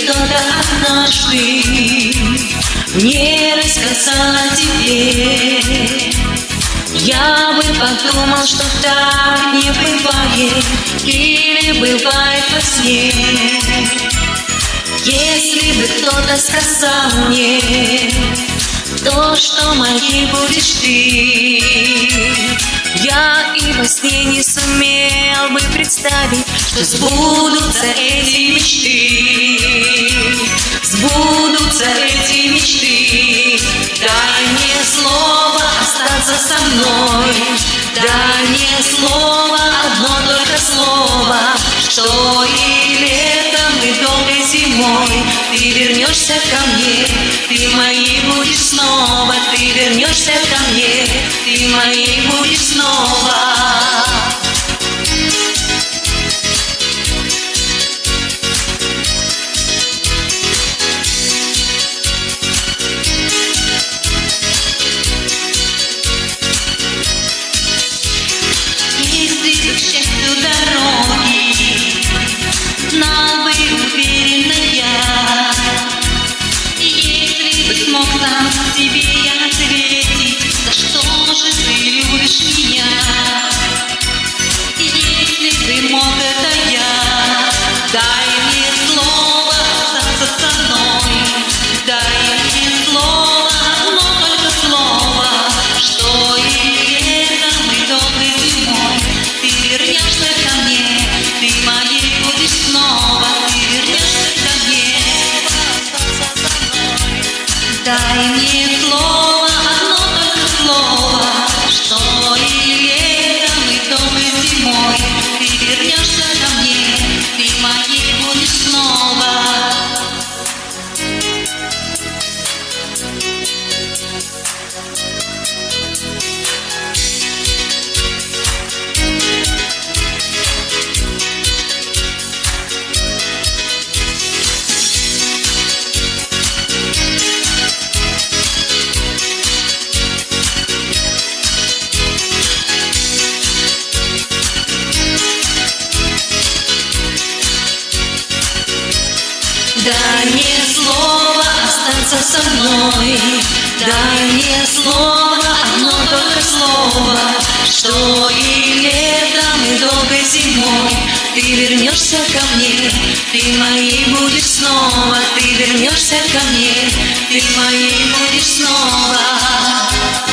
кто-то однажды мне рассказал о тебе, я бы подумал, что так не бывает или бывает во сне. Если бы кто-то сказал мне то, что моей будешь ты, я и во сне не сумел бы представить, что сбудутся эти мечты, сбудутся эти мечты. Дай мне слово остаться со мной, дай мне слово, одно только слово, что и летом, и долгой зимой ты вернешься ко мне, ты моей будешь снова, ты вернешься ко мне, ты моей будешь снова. Знал бы уверенно я, если бы смог сам себе я ответить, за что же ты любишь меня? Если бы мог это я, дай мне слово остаться со мной, дай мне слово, одно только слово, что и летом, и долгой зимой ты вернешься ко мне, ты моей будешь снова, ты вернешься ко мне. Дай мне слово, одно только слово, что и летом, и долгой зимой ты вернешься ко мне, ты моей будешь снова. Дай мне слово остаться со мной, дай мне слово, одно только слово, что и летом, и долгой зимой ты вернешься ко мне, ты моей будешь снова, ты вернешься ко мне, ты моей будешь снова.